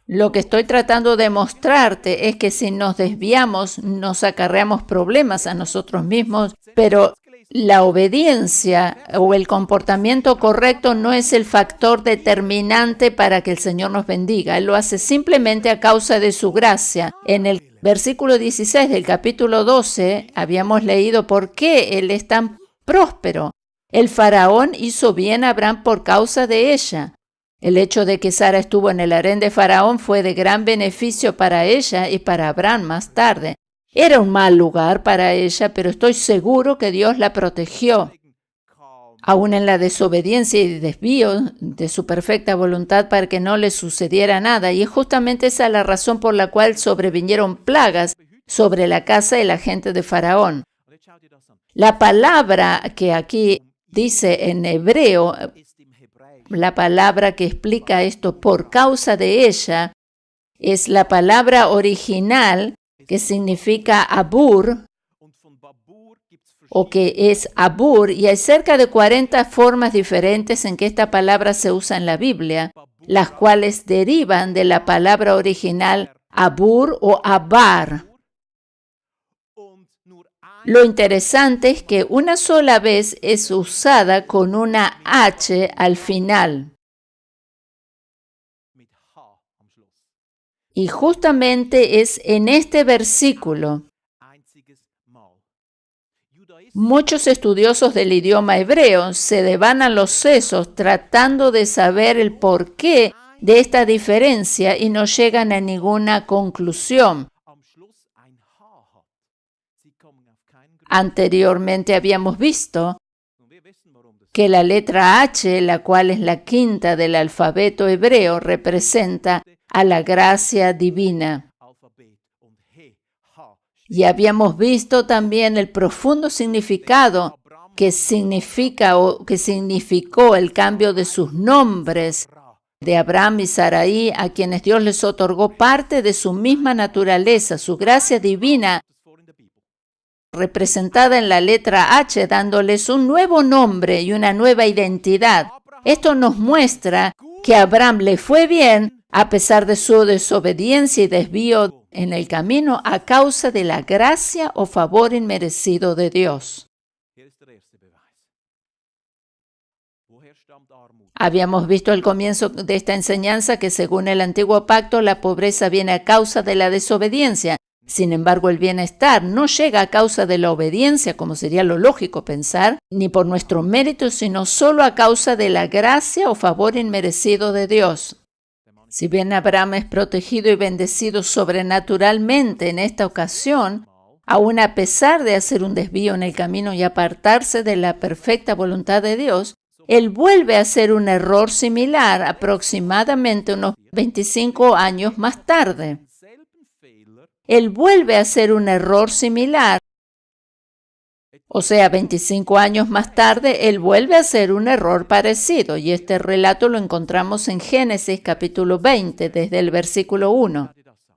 Lo que estoy tratando de mostrarte es que si nos desviamos, nos acarreamos problemas a nosotros mismos, pero la obediencia o el comportamiento correcto no es el factor determinante para que el Señor nos bendiga. Él lo hace simplemente a causa de su gracia. En el versículo 16 del capítulo 12 habíamos leído por qué Él es tan próspero. El faraón hizo bien a Abraham por causa de ella. El hecho de que Sara estuvo en el harén de Faraón fue de gran beneficio para ella y para Abraham más tarde. Era un mal lugar para ella, pero estoy seguro que Dios la protegió. aún en la desobediencia y desvío de su perfecta voluntad para que no les sucediera nada. Y es justamente esa la razón por la cual sobrevinieron plagas sobre la casa y la gente de Faraón. Und jetzt schau dir das an. La palabra que aquí dice en hebreo, Ist im Hebräischen la palabra que explica esto por causa de ella, es la palabra original que significa abur, und von Babur gibt's o que es abur, y hay cerca de 40 formas diferentes en que esta palabra se usa en la Biblia, las cuales derivan de la palabra original abur o abar. und nur ein Lo interesante es que una sola vez es usada con una H al final, mit H am Schluss. y justamente es en este versículo. Einziges Mal. Judaismus Muchos estudiosos del idioma hebreo se devanan los sesos tratando de saber el porqué de esta diferencia y no llegan a ninguna conclusión. am Schluss ein H hat. Sie kommen auf keinen Grund. Anteriormente habíamos visto Und wir wissen, warum das que la letra H, la cual es la quinta del alfabeto hebreo, representa a la gracia divina. Alphabet und He, H. Y habíamos visto también el profundo significado que significa o que significó el cambio de sus nombres de Abraham y Sarai, a quienes Dios les otorgó parte de su misma naturaleza, su gracia divina, Das vor in der Bibel. representada en la letra H, dándoles un nuevo nombre y una nueva identidad. Esto nos muestra que a Abraham le fue bien a pesar de su desobediencia y desvío en el camino a causa de la gracia o favor inmerecido de Dios. Hier ist der erste Beweis. Woher stammt Armut? Habíamos visto al comienzo de esta enseñanza que según el antiguo pacto la pobreza viene a causa de la desobediencia. Sin embargo, el bienestar no llega a causa de la obediencia, como sería lo lógico pensar, ni por nuestro mérito, sino solo a causa de la gracia o favor inmerecido de Dios. Si bien Abraham es protegido y bendecido sobrenaturalmente en esta ocasión, aun a pesar de hacer un desvío en el camino y apartarse de la perfecta voluntad de Dios, él vuelve a hacer un error similar aproximadamente unos 25 años más tarde. Selben Fehler, Él vuelve a hacer un error similar. O sea, 25 años más tarde, él vuelve a hacer un error parecido. Y este relato lo encontramos en Génesis capítulo 20, desde el versículo 1. schau dir das an.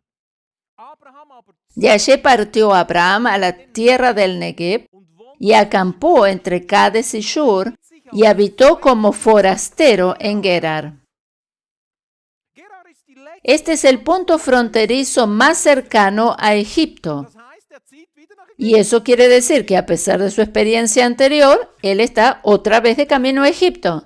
Abraham aber De allí partió Abraham a la tierra del Negev und wohnte y acampó entre Cades y Shur y habitó como forastero en Gerar. Gerar ist die letzte. Este es el punto fronterizo más cercano a Egipto. Das heißt, er zieht wieder nach Y eso quiere decir que a pesar de su experiencia anterior, él está otra vez de camino a Egipto.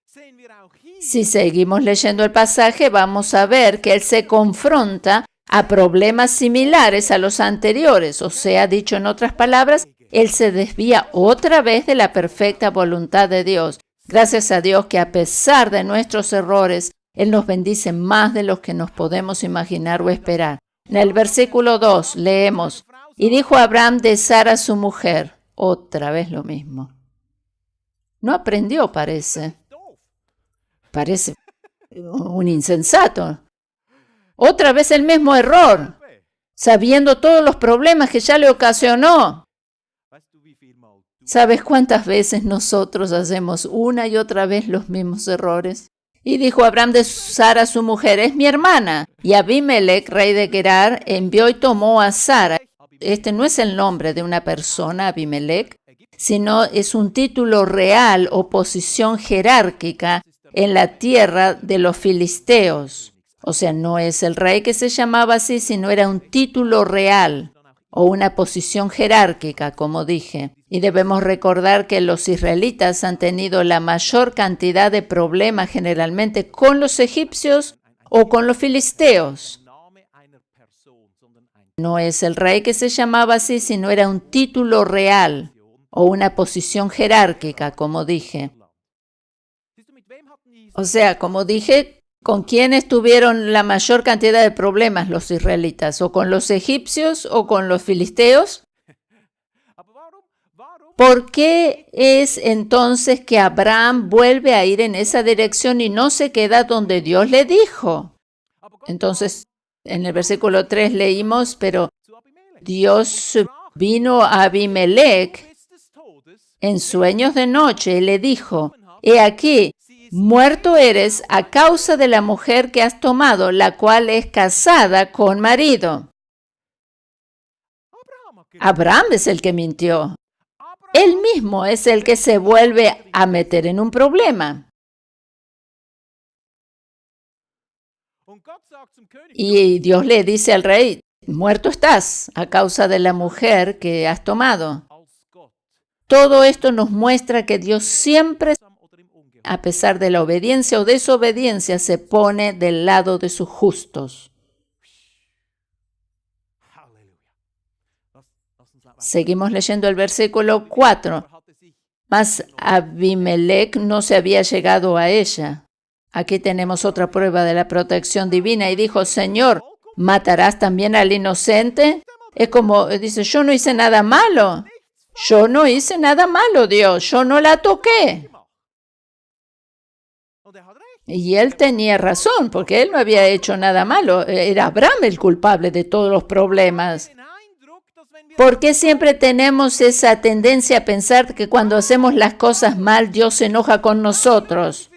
Sehen wir auch hier, Si seguimos leyendo el pasaje, vamos a ver que él se confronta a problemas similares a los anteriores. O sea, dicho en otras palabras, él se desvía otra vez de la perfecta voluntad de Dios. Gracias a Dios que a pesar de nuestros errores, Él nos bendice más de los que nos podemos imaginar o esperar. En el versículo 2 leemos, y dijo Abraham de Sara su mujer, otra vez lo mismo. No aprendió, parece. doof. Parece un insensato. Otra vez el mismo error, sabiendo todos los problemas que ya le ocasionó. Weißt du, wie viel Mal du ¿Sabes cuántas veces nosotros hacemos una y otra vez los mismos errores? Y dijo Abraham de Sara su mujer, es mi hermana. Y Abimelech, rey de Gerar, envió y tomó a Sara. Este no es el nombre de una persona, Abimelech, sino es un título real o posición jerárquica en la tierra de los filisteos. O sea, no es el rey que se llamaba así, sino era un título real o una posición jerárquica, como dije. Y debemos recordar que los israelitas han tenido la mayor cantidad de problemas generalmente con los egipcios o con los filisteos. Name einer Person, sondern ein No es el rey que se llamaba así, sino era un título real o una posición jerárquica, como dije. Siehst du, mit wem hatten die O sea, como dije, ¿con quiénes tuvieron la mayor cantidad de problemas los israelitas? ¿O con los egipcios o con los filisteos? Aber warum ¿Por qué es entonces que Abraham vuelve a ir en esa dirección y no se queda donde Dios le dijo? Entonces, en el versículo 3 leímos, pero Dios vino a Abimelech en sueños de noche y le dijo, he aquí, muerto eres a causa de la mujer que has tomado, la cual es casada con marido. Abraham es el que mintió. Él mismo es el que se vuelve a meter en un problema. Y Dios le dice al rey, muerto estás a causa de la mujer que has tomado. Todo esto nos muestra que Dios siempre, a pesar de la obediencia o desobediencia, se pone del lado de sus justos. Seguimos leyendo el versículo 4. Mas Abimelech no se había llegado a ella. Aquí tenemos otra prueba de la protección divina y dijo, Señor, ¿matarás también al inocente? Es como, dice, yo no hice nada malo. Yo no hice nada malo, Dios. Yo no la toqué. Y él tenía razón, porque él no había hecho nada malo. Era Abraham el culpable de todos los problemas. ¿Por qué siempre tenemos esa tendencia a pensar que cuando hacemos las cosas mal, Dios se enoja con nosotros?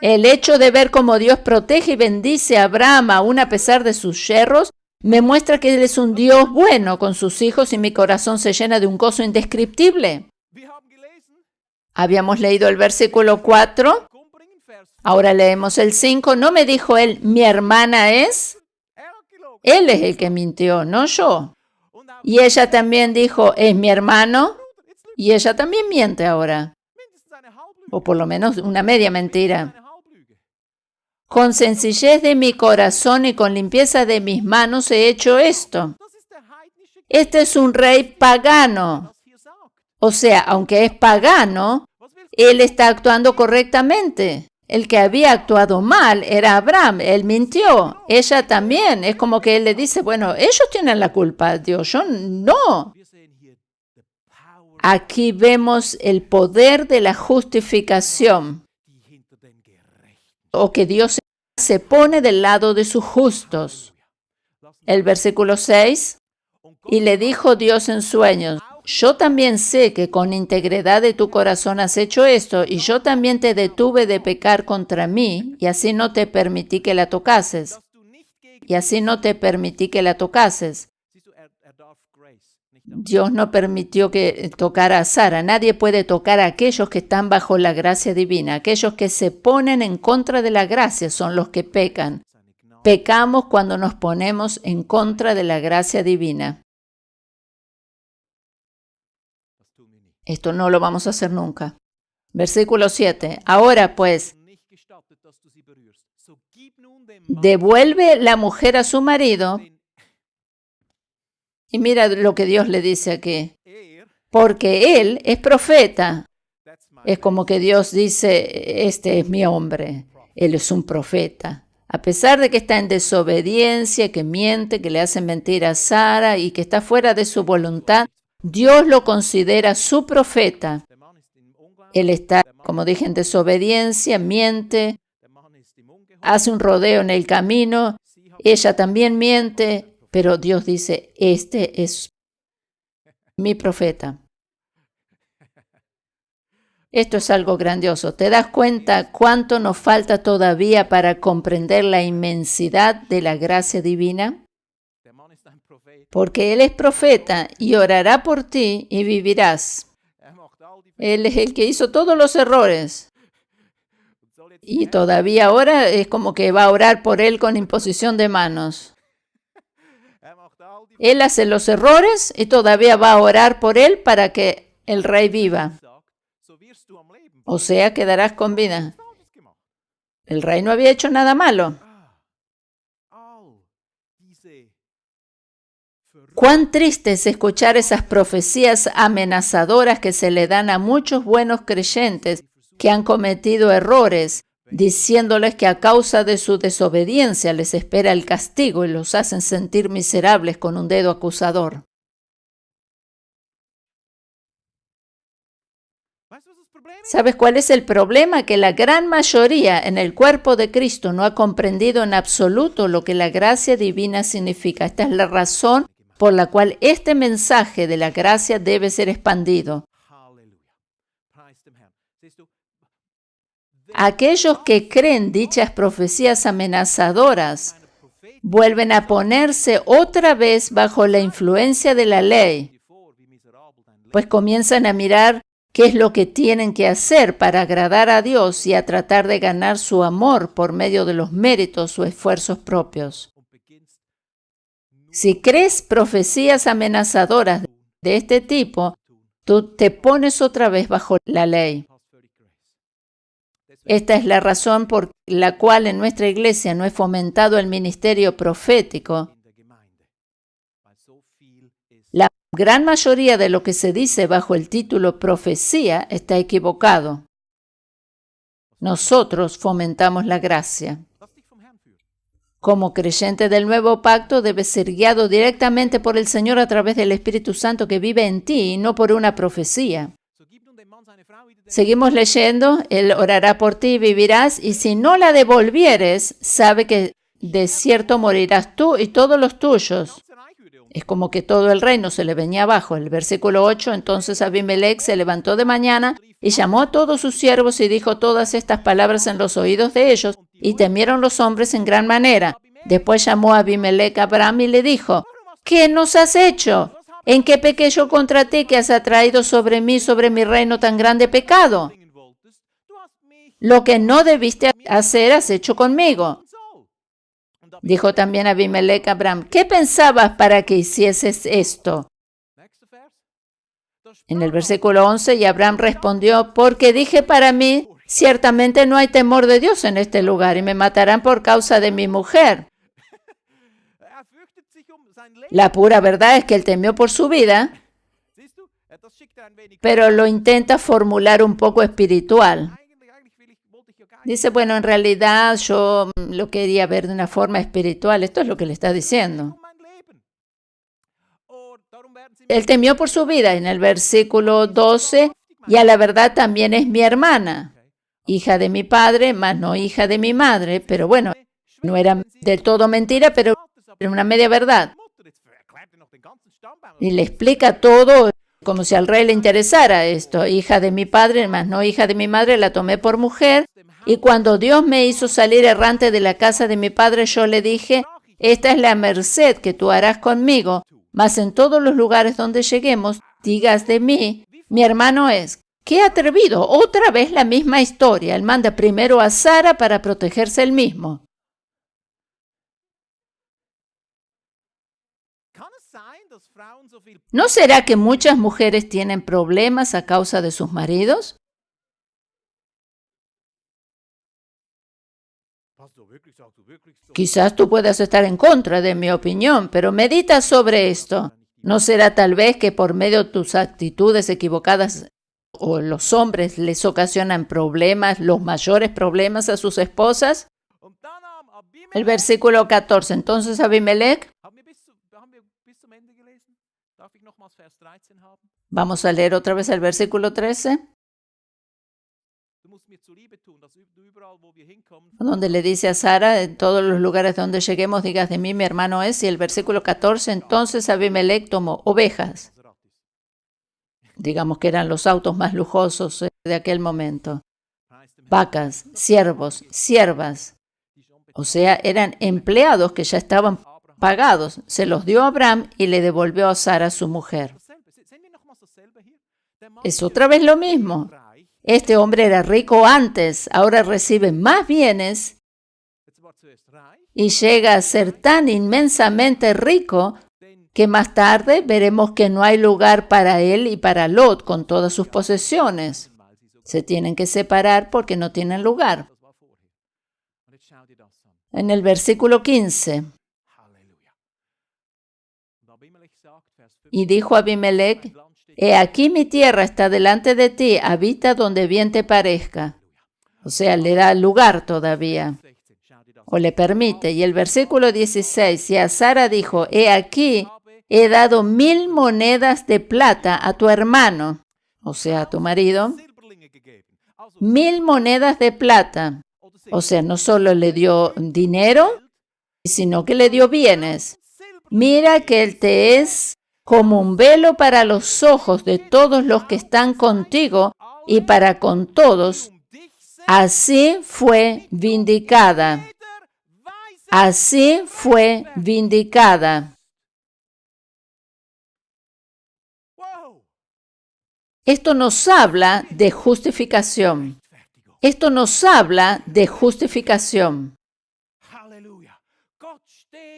El hecho de ver cómo Dios protege y bendice a Abraham aún a pesar de sus yerros, me muestra que Él es un Dios bueno con sus hijos y mi corazón se llena de un gozo indescriptible. Habíamos leído el versículo 4, ahora leemos el 5. ¿No me dijo él, mi hermana es? Él es el que mintió, no yo. Y ella también dijo, es mi hermano, y ella también miente ahora. O por lo menos una media mentira. Con sencillez de mi corazón y con limpieza de mis manos he hecho esto. Este es un rey pagano. O sea, aunque es pagano, él está actuando correctamente. El que había actuado mal era Abraham. Él mintió. Ella también. Es como que él le dice, bueno, ellos tienen la culpa, Dios, yo no. Aquí vemos el poder de la justificación. O que Dios se pone del lado de sus justos. El versículo 6. Y le dijo Dios en sueños, yo también sé que con integridad de tu corazón has hecho esto, y yo también te detuve de pecar contra mí, y así no te permití que la tocases. Dios no permitió que tocara a Sara. Nadie puede tocar a aquellos que están bajo la gracia divina. Aquellos que se ponen en contra de la gracia son los que pecan. Pecamos cuando nos ponemos en contra de la gracia divina. Esto no lo vamos a hacer nunca. Versículo 7. Ahora pues, devuelve la mujer a su marido. Y mira lo que Dios le dice aquí. Porque él es profeta. Es como que Dios dice, este es mi hombre. Él es un profeta. A pesar de que está en desobediencia, que miente, que le hacen mentir a Sara y que está fuera de su voluntad, Dios lo considera su profeta. Él está, como dije, en desobediencia, miente, hace un rodeo en el camino, ella también miente, pero Dios dice, este es mi profeta. Esto es algo grandioso. ¿Te das cuenta cuánto nos falta todavía para comprender la inmensidad de la gracia divina? Porque Él es profeta y orará por ti y vivirás. Él es el que hizo todos los errores. Y todavía ahora es como que va a orar por Él con imposición de manos. Él hace los errores y todavía va a orar por Él para que el rey viva. O sea, quedarás con vida. El rey no había hecho nada malo. Cuán triste es escuchar esas profecías amenazadoras que se le dan a muchos buenos creyentes que han cometido errores, diciéndoles que a causa de su desobediencia les espera el castigo y los hacen sentir miserables con un dedo acusador. ¿Sabes cuál es el problema? Que la gran mayoría en el cuerpo de Cristo no ha comprendido en absoluto lo que la gracia divina significa. Esta es la razón por la cual este mensaje de la gracia debe ser expandido. Aquellos que creen dichas profecías amenazadoras vuelven a ponerse otra vez bajo la influencia de la ley, pues comienzan a mirar qué es lo que tienen que hacer para agradar a Dios y a tratar de ganar su amor por medio de los méritos o esfuerzos propios. Si crees profecías amenazadoras de este tipo, tú te pones otra vez bajo la ley. Esta es la razón por la cual en nuestra iglesia no he fomentado el ministerio profético. La gran mayoría de lo que se dice bajo el título profecía está equivocado. Nosotros fomentamos la gracia. Como creyente del nuevo pacto, debes ser guiado directamente por el Señor a través del Espíritu Santo que vive en ti y no por una profecía. Seguimos leyendo, Él orará por ti y vivirás, y si no la devolvieres, sabe que de cierto morirás tú y todos los tuyos. Es como que todo el reino se le venía abajo. El versículo 8, entonces Abimelech se levantó de mañana y llamó a todos sus siervos y dijo todas estas palabras en los oídos de ellos, y temieron los hombres en gran manera. Después llamó a Abimelech a Abraham y le dijo, ¿qué nos has hecho? ¿En qué pequé yo contra ti que has atraído sobre mí, sobre mi reino, tan grande pecado? Lo que no debiste hacer has hecho conmigo. Dijo también Abimelech a Abraham, ¿qué pensabas para que hicieses esto? En el versículo 11, y Abraham respondió, porque dije para mí, ciertamente no hay temor de Dios en este lugar y me matarán por causa de mi mujer. La pura verdad es que él temió por su vida, pero lo intenta formular un poco espiritual. Dice, bueno, en realidad yo lo quería ver de una forma espiritual. Esto es lo que le está diciendo. Él temió por su vida. En el versículo 12, y a la verdad también es mi hermana, hija de mi padre, mas no hija de mi madre. Pero bueno, no era del todo mentira, pero era una media verdad. Y le explica todo como si al rey le interesara esto. Hija de mi padre, mas no hija de mi madre, la tomé por mujer. Y cuando Dios me hizo salir errante de la casa de mi padre, yo le dije, esta es la merced que tú harás conmigo, mas en todos los lugares donde lleguemos, digas de mí, mi hermano es. ¡Qué atrevido! Otra vez la misma historia. Él manda primero a Sara para protegerse él mismo. ¿No será que muchas mujeres tienen problemas a causa de sus maridos? Quizás tú puedas estar en contra de mi opinión, pero medita sobre esto. ¿No será tal vez que por medio de tus actitudes equivocadas o los hombres les ocasionan problemas, los mayores problemas a sus esposas? El versículo 14. Entonces Abimelech, vamos a leer otra vez el versículo 13, donde le dice a Sara, en todos los lugares donde lleguemos, digas de mí, mi hermano es. Y el versículo 14, entonces Abimelech tomó ovejas, digamos que eran los autos más lujosos de aquel momento, vacas, siervos, siervas, o sea, eran empleados que ya estaban pagados. Se los dio a Abraham y le devolvió a Sara su mujer. Es otra vez lo mismo. Este hombre era rico antes, ahora recibe más bienes y llega a ser tan inmensamente rico que más tarde veremos que no hay lugar para él y para Lot con todas sus posesiones. Se tienen que separar porque no tienen lugar. En el versículo 15, y dijo Abimelech, he aquí mi tierra está delante de ti, habita donde bien te parezca. O sea, le da lugar todavía, o le permite. Y el versículo 16, y a Sara dijo, he aquí, he dado 1000 monedas de plata a tu hermano, o sea, a tu marido, 1000 monedas de plata. O sea, no solo le dio dinero, sino que le dio bienes. Mira que Él te es como un velo para los ojos de todos los que están contigo y para con todos. Así fue vindicada. Así fue vindicada. Esto nos habla de justificación. Esto nos habla de justificación.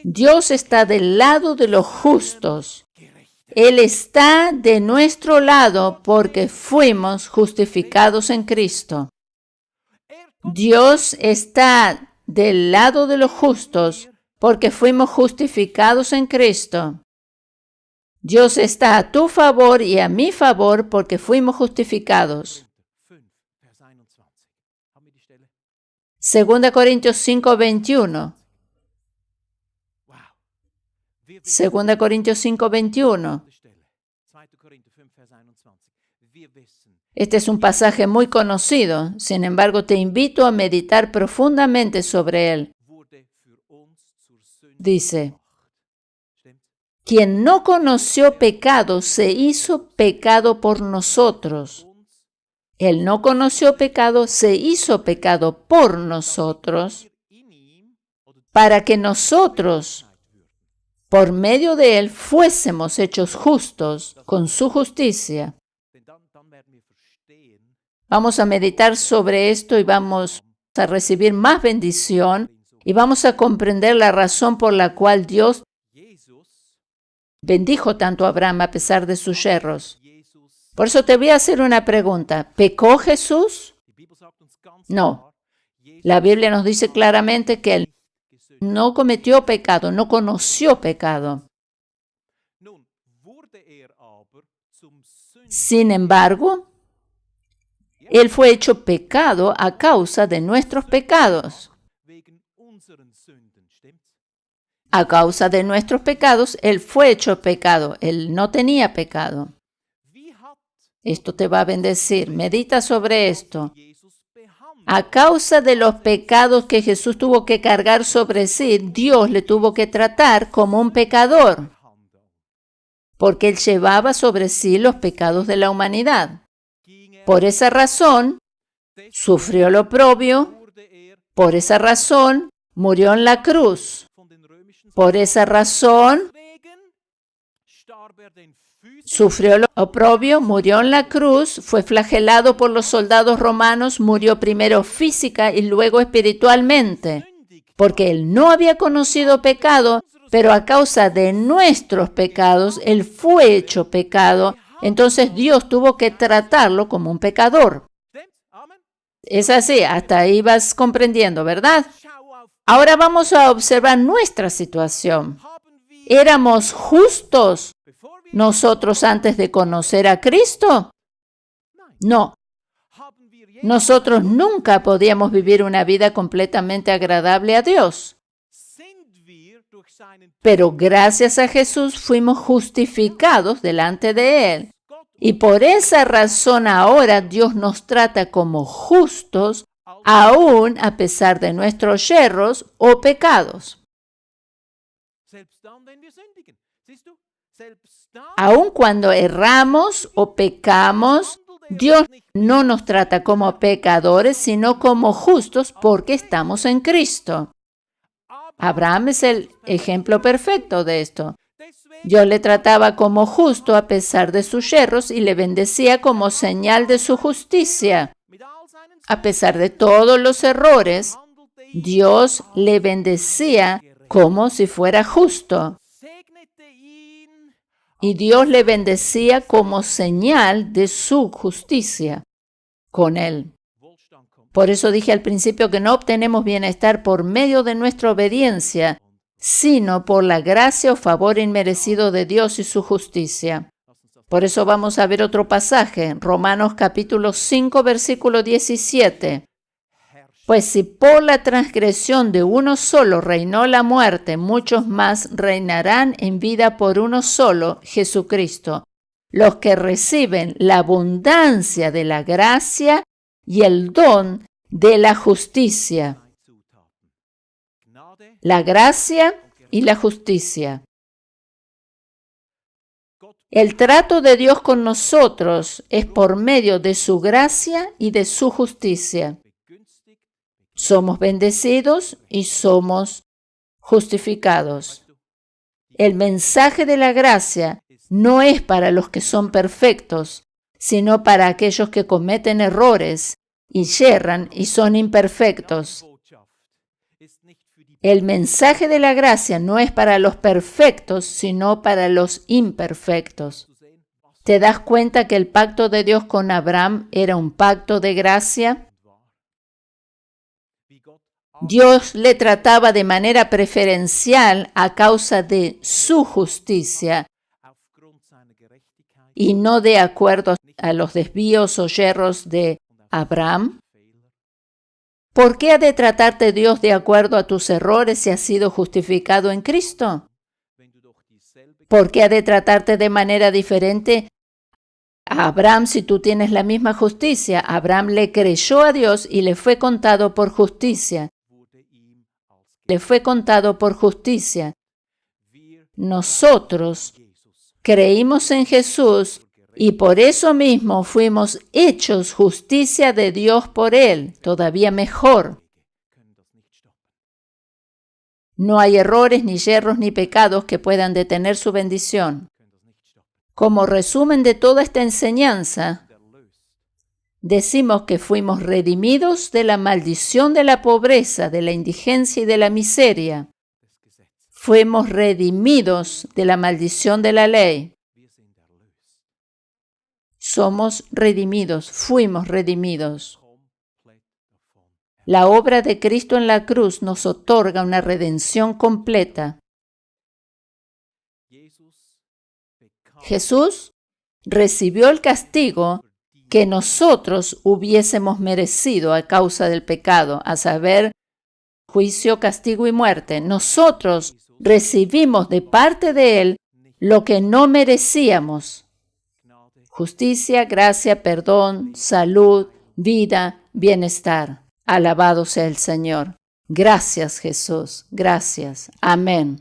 Dios está del lado de los justos. Él está de nuestro lado porque fuimos justificados en Cristo. Dios está del lado de los justos porque fuimos justificados en Cristo. Dios está a tu favor y a mi favor porque fuimos justificados. 2 Corintios 5:21. 2 Corintios 5:21. Este es un pasaje muy conocido, sin embargo te invito a meditar profundamente sobre él. Dice, quien no conoció pecado se hizo pecado por nosotros. Él no conoció pecado, se hizo pecado por nosotros, para que nosotros, por medio de Él, fuésemos hechos justos con su justicia. Vamos a meditar sobre esto y vamos a recibir más bendición y vamos a comprender la razón por la cual Dios bendijo tanto a Abraham a pesar de sus yerros. Por eso te voy a hacer una pregunta. ¿Pecó Jesús? No. La Biblia nos dice claramente que Él no cometió pecado, no conoció pecado. Sin embargo, Él fue hecho pecado a causa de nuestros pecados. A causa de nuestros pecados, Él fue hecho pecado. Él no tenía pecado. Esto te va a bendecir. Medita sobre esto. A causa de los pecados que Jesús tuvo que cargar sobre sí, Dios le tuvo que tratar como un pecador, porque Él llevaba sobre sí los pecados de la humanidad. Por esa razón, sufrió el oprobio. Por esa razón, murió en la cruz. Por esa razón, sufrió el oprobio, murió en la cruz, fue flagelado por los soldados romanos, murió primero física y luego espiritualmente, porque Él no había conocido pecado, pero a causa de nuestros pecados, Él fue hecho pecado, entonces Dios tuvo que tratarlo como un pecador. Es así, hasta ahí vas comprendiendo, ¿verdad? Ahora vamos a observar nuestra situación. ¿Éramos justos nosotros antes de conocer a Cristo? No. Nosotros nunca podíamos vivir una vida completamente agradable a Dios. Pero gracias a Jesús fuimos justificados delante de Él. Y por esa razón ahora Dios nos trata como justos, aún a pesar de nuestros yerros o pecados. Aun cuando erramos o pecamos, Dios no nos trata como pecadores, sino como justos porque estamos en Cristo. Abraham es el ejemplo perfecto de esto. Dios le trataba como justo a pesar de sus yerros y le bendecía como señal de su justicia. A pesar de todos los errores, Dios le bendecía como si fuera justo. Y Dios le bendecía como señal de su justicia con él. Por eso dije al principio que no obtenemos bienestar por medio de nuestra obediencia, sino por la gracia o favor inmerecido de Dios y su justicia. Por eso vamos a ver otro pasaje, Romanos capítulo 5, versículo 17. Pues si por la transgresión de uno solo reinó la muerte, muchos más reinarán en vida por uno solo, Jesucristo, los que reciben la abundancia de la gracia y el don de la justicia. La gracia y la justicia. El trato de Dios con nosotros es por medio de su gracia y de su justicia. Somos bendecidos y somos justificados. El mensaje de la gracia no es para los que son perfectos, sino para aquellos que cometen errores y yerran y son imperfectos. El mensaje de la gracia no es para los perfectos, sino para los imperfectos. ¿Te das cuenta que el pacto de Dios con Abraham era un pacto de gracia? Dios le trataba de manera preferencial a causa de su justicia y no de acuerdo a los desvíos o yerros de Abraham. ¿Por qué ha de tratarte Dios de acuerdo a tus errores si has sido justificado en Cristo? ¿Por qué ha de tratarte de manera diferente a Abraham si tú tienes la misma justicia? Abraham le creyó a Dios y le fue contado por justicia. Le fue contado por justicia. Nosotros creímos en Jesús y por eso mismo fuimos hechos justicia de Dios por Él, todavía mejor. No hay errores, ni yerros, ni pecados que puedan detener su bendición. Como resumen de toda esta enseñanza, decimos que fuimos redimidos de la maldición de la pobreza, de la indigencia y de la miseria. Fuimos redimidos de la maldición de la ley. Somos redimidos, fuimos redimidos. La obra de Cristo en la cruz nos otorga una redención completa. Jesús recibió el castigo que nosotros hubiésemos merecido a causa del pecado, a saber, juicio, castigo y muerte. Nosotros recibimos de parte de Él lo que no merecíamos. Justicia, gracia, perdón, salud, vida, bienestar. Alabado sea el Señor. Gracias, Jesús. Gracias. Amén.